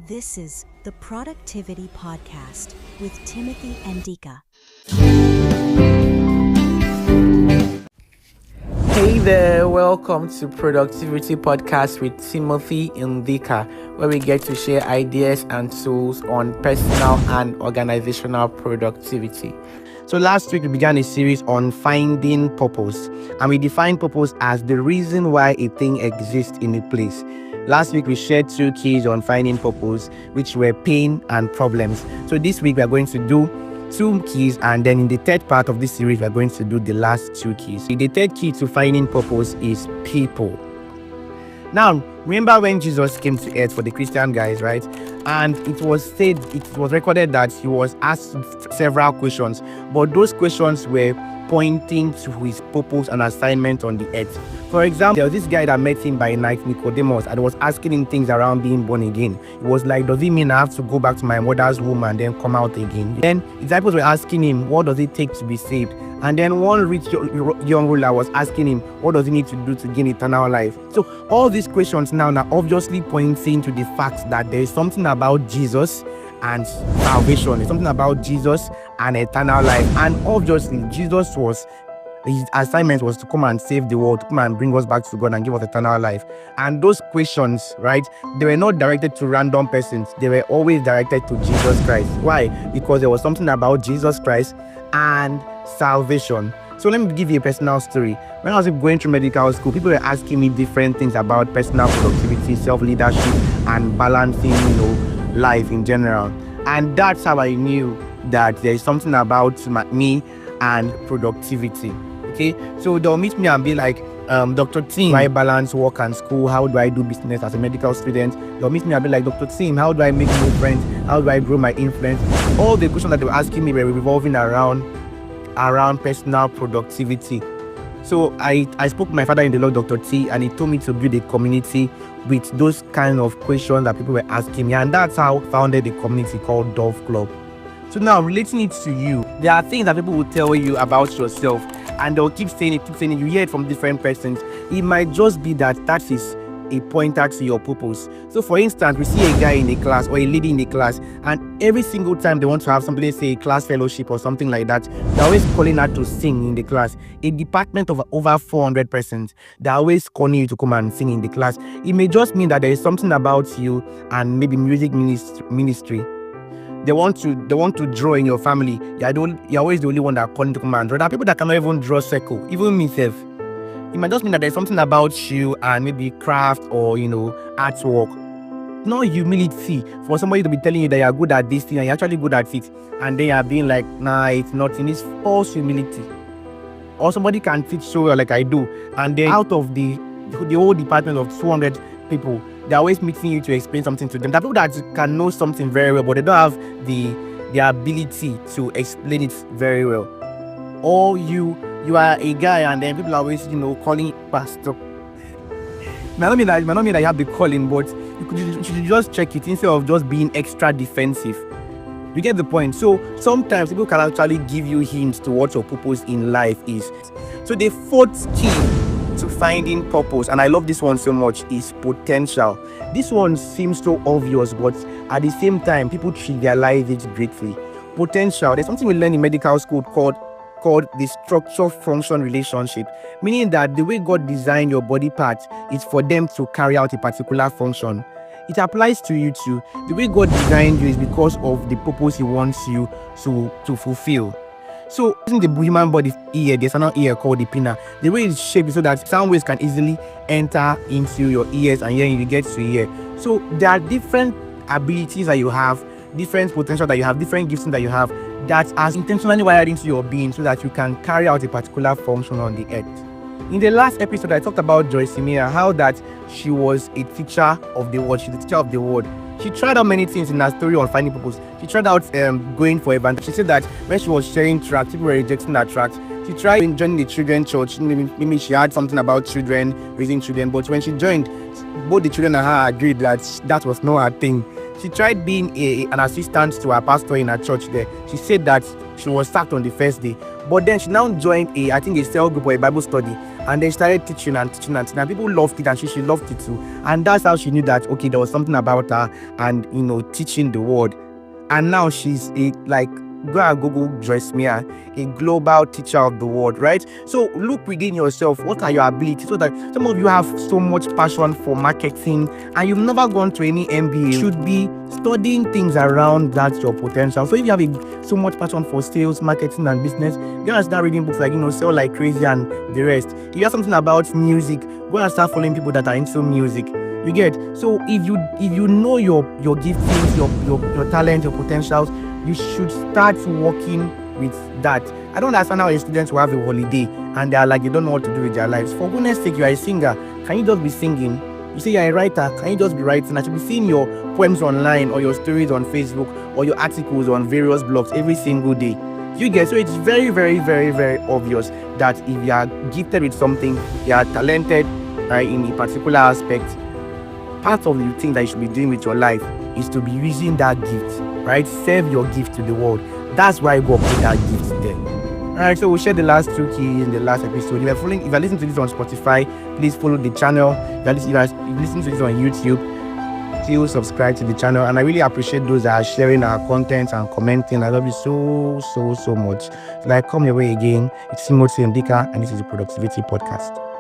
This is the Productivity Podcast with Timothy and Ndika. Hey there, welcome to Productivity Podcast with Timothy and Ndika, where we get to share ideas and tools on personal and organizational productivity. So last week we began a series on finding purpose, and we defined purpose as the reason why a thing exists in a place. Last week we shared 2 keys on finding purpose, which were pain and problems. So this week we are going to do 2 keys, and then in the third part of this series we are going to do the last 2 keys. The third key to finding purpose is people. Now, remember when Jesus came to earth for the Christian guys, right? And it was recorded that he was asked several questions, but those questions were pointing to his purpose and assignment on the earth. For example, there was this guy that met him by night, Nicodemus, and was asking him things around being born again. It was like, does it mean I have to go back to my mother's womb and then come out again? Then disciples were asking him, what does it take to be saved? And then one rich young ruler was asking him, what does he need to do to gain eternal life? So all these questions now are obviously pointing to the fact that there is something about Jesus and salvation. There's something about Jesus and eternal life. And obviously, his assignment was to come and save the world, to come and bring us back to God and give us eternal life. And those questions, right, they were not directed to random persons. They were always directed to Jesus Christ. Why? Because there was something about Jesus Christ and salvation. So let me give you a personal story. When I was going through medical school, people were asking me different things about personal productivity, self-leadership, and balancing, life in general. And that's how I knew that there is something about me and productivity. Okay, so they'll meet me and be like, Dr. Tim, how do I balance work and school? How do I do business as a medical student? They'll meet me and be like, Dr. Tim, how do I make new friends? How do I grow my influence? All the questions that they were asking me were revolving around personal productivity. So I spoke to my father in the Lord, Dr. T, and he told me to build a community with those kind of questions that people were asking me, and that's how I founded a community called Dove Club. So now, relating it to you, there are things that people will tell you about yourself, and they'll keep saying it. You hear it from different persons. It might just be that is a pointer to your purpose. So for instance, we see a guy in a class or a lady in a class, and every single time they want to have somebody say a class fellowship or something like that, they're always calling her to sing in the class. A department of over 400 persons, they're always calling you to come and sing in the class. It may just mean that there is something about you and maybe music ministry. They want to draw in your family. You're always the only one that calling to come and draw. There are people that cannot even draw circle, even myself. It might just mean that there's something about you and maybe craft or artwork. No humility for somebody to be telling you that you're good at this thing and you're actually good at it, and then you're being like, nah, it's nothing. It's false humility. Or somebody can teach so well like I do, and then out of the whole department of 200 people, they're always meeting you to explain something to them. There are people that can know something very well, but they don't have the ability to explain it very well. Or you are a guy, and then people are always, calling pastor. It might not mean that you have the calling, but you should just check it instead of just being extra defensive. You get the point? So sometimes people can actually give you hints to what your purpose in life is. So the fourth key to finding purpose, and I love this one so much, is potential. This one seems so obvious, but at the same time, people trivialize it greatly. Potential. There's something we learn in medical school called the structure-function relationship, meaning that the way God designed your body parts is for them to carry out a particular function. It applies to you too. The way God designed you is because of the purpose He wants you to fulfill. So, in the human body ear, there's another ear called the pinna. The way it's shaped is so that sound waves can easily enter into your ears, and then you get to hear. So, there are different abilities that you have, different potential that you have, different gifts that you have, that are intentionally wired into your being so that you can carry out a particular function on the earth. In the last episode, I talked about Joyce Mia, how that she was a teacher of the word. She's the teacher of the word. She tried out many things in her story on finding purpose. She tried out going for events. She said that when she was sharing tracts, people were rejecting her tracts. She tried joining the children's church. Maybe she had something about children, raising children. But when she joined, both the children and her agreed that was not her thing. She tried being an assistant to her pastor in her church there. She said that she was sacked on the first day. But then she now joined a cell group or a Bible study. And they started teaching and teaching and teaching, and people loved it, and she loved it too. And that's how she knew that, okay, there was something about her and, teaching the world. And now she's go and Google Dressmere, a global teacher of the world, right? So look within yourself. What are your abilities? So that some of you have so much passion for marketing and you've never gone to any MBA. You should be studying things around that, your potential. So if you have so much passion for sales, marketing, and business, go and start reading books like, Sell Like Crazy and the rest. If you have something about music, go and start following people that are into music. You get? So if you know your giftings, your talent, your potentials, you should start working with that. I don't understand how students will have a holiday and they are like, they don't know what to do with their lives. For goodness sake, you are a singer. Can you just be singing? You say you're a writer. Can you just be writing? I should be seeing your poems online or your stories on Facebook or your articles on various blogs every single day. You get? So it's very, very, very, very obvious that if you are gifted with something, you are talented in a particular aspect, part of the thing that you should be doing with your life is to be using that gift, right? Serve your gift to the world. That's why God put that gift there. Alright, so we'll share the last 2 keys in the last episode. If you're listening to this on Spotify, please follow the channel. If you're listening to this on YouTube, still subscribe to the channel. And I really appreciate those that are sharing our content and commenting. I love you so, so, so much. So come your way again. It's Ndika, and this is the Productivity Podcast.